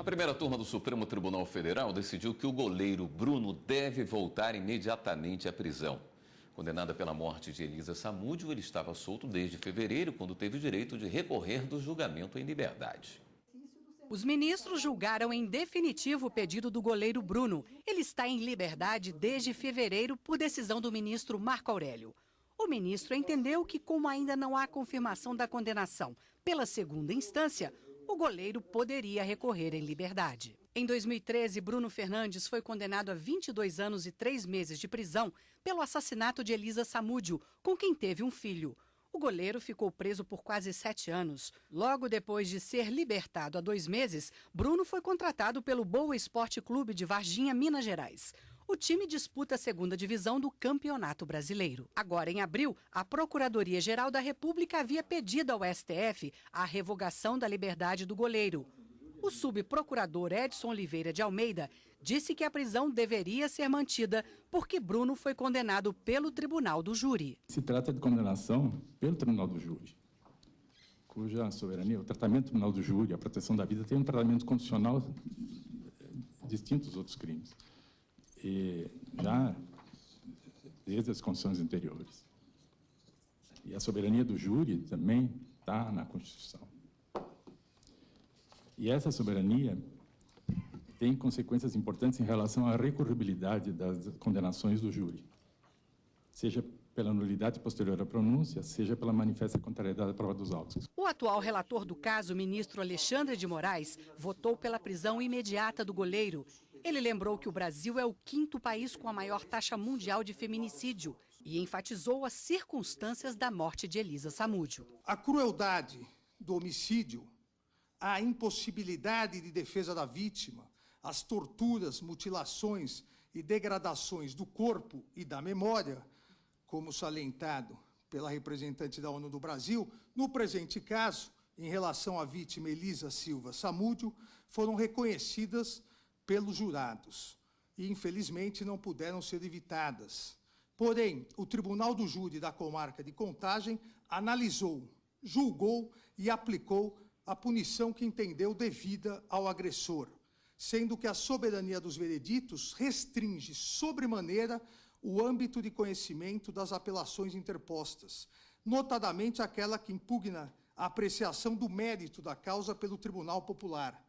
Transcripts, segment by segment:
A primeira turma do Supremo Tribunal Federal decidiu que o goleiro Bruno deve voltar imediatamente à prisão. Condenado pela morte de Elisa Samúdio, ele estava solto desde fevereiro, quando teve o direito de recorrer do julgamento em liberdade. Os ministros julgaram em definitivo o pedido do goleiro Bruno. Ele está em liberdade desde fevereiro por decisão do ministro Marco Aurélio. O ministro entendeu que, como ainda não há confirmação da condenação pela segunda instância, o goleiro poderia recorrer em liberdade. Em 2013, Bruno Fernandes foi condenado a 22 anos e 3 meses de prisão pelo assassinato de Elisa Samúdio, com quem teve um filho. O goleiro ficou preso por quase 7 anos. Logo depois de ser libertado há 2 meses, Bruno foi contratado pelo Boa Esporte Clube de Varginha, Minas Gerais. O time disputa a segunda divisão do Campeonato Brasileiro. Agora, em abril, a Procuradoria-Geral da República havia pedido ao STF a revogação da liberdade do goleiro. O subprocurador Edson Oliveira de Almeida disse que a prisão deveria ser mantida porque Bruno foi condenado pelo Tribunal do Júri. Se trata de condenação pelo Tribunal do Júri, cuja soberania, o tratamento do Tribunal do Júri, a proteção da vida, tem um tratamento constitucional distinto dos outros crimes. E já desde as constituições anteriores. E a soberania do júri também está na Constituição. E essa soberania tem consequências importantes em relação à recorribilidade das condenações do júri, seja pela nulidade posterior à pronúncia, seja pela manifesta contrariedade à prova dos autos. O atual relator do caso, o ministro Alexandre de Moraes, votou pela prisão imediata do goleiro. Ele lembrou que o Brasil é o 5º país com a maior taxa mundial de feminicídio e enfatizou as circunstâncias da morte de Elisa Samúdio. A crueldade do homicídio, a impossibilidade de defesa da vítima, as torturas, mutilações e degradações do corpo e da memória, como salientado pela representante da ONU do Brasil, no presente caso, em relação à vítima Elisa Silva Samúdio, foram reconhecidas pelos jurados e, infelizmente, não puderam ser evitadas. Porém, o Tribunal do Júri da Comarca de Contagem analisou, julgou e aplicou a punição que entendeu devida ao agressor, sendo que a soberania dos vereditos restringe sobremaneira o âmbito de conhecimento das apelações interpostas, notadamente aquela que impugna a apreciação do mérito da causa pelo Tribunal Popular,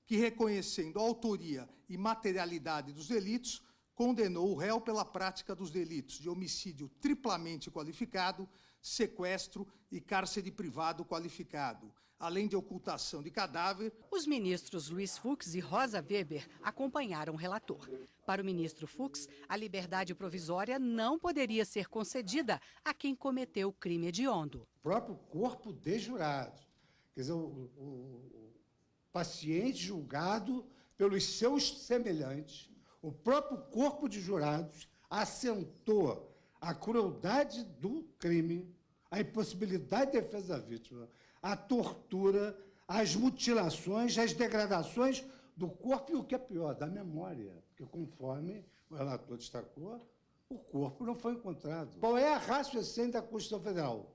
que, reconhecendo a autoria e materialidade dos delitos, condenou o réu pela prática dos delitos de homicídio triplamente qualificado, sequestro e cárcere privado qualificado, além de ocultação de cadáver. Os ministros Luiz Fux e Rosa Weber acompanharam o relator. Para o ministro Fux, a liberdade provisória não poderia ser concedida a quem cometeu o crime hediondo. O próprio corpo de jurados, quer dizer, o paciente julgado pelos seus semelhantes, o próprio corpo de jurados assentou a crueldade do crime, a impossibilidade de defesa da vítima, a tortura, as mutilações, as degradações do corpo e, o que é pior, da memória, porque, conforme o relator destacou, o corpo não foi encontrado. Qual é a ratio essência da Constituição Federal?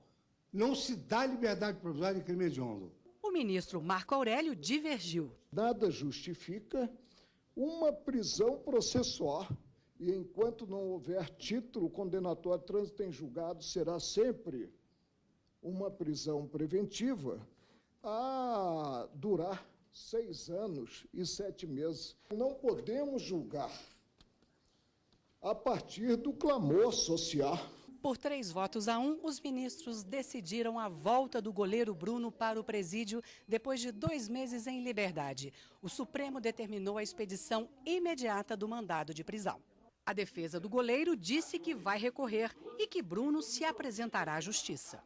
Não se dá liberdade provisória em crime hediondo. O ministro Marco Aurélio divergiu. Nada justifica uma prisão processual e, enquanto não houver título condenatório trânsito em julgado, será sempre uma prisão preventiva a durar 6 anos e 7 meses. Não podemos julgar a partir do clamor social. Por 3-1, os ministros decidiram a volta do goleiro Bruno para o presídio depois de 2 meses em liberdade. O Supremo determinou a expedição imediata do mandado de prisão. A defesa do goleiro disse que vai recorrer e que Bruno se apresentará à justiça.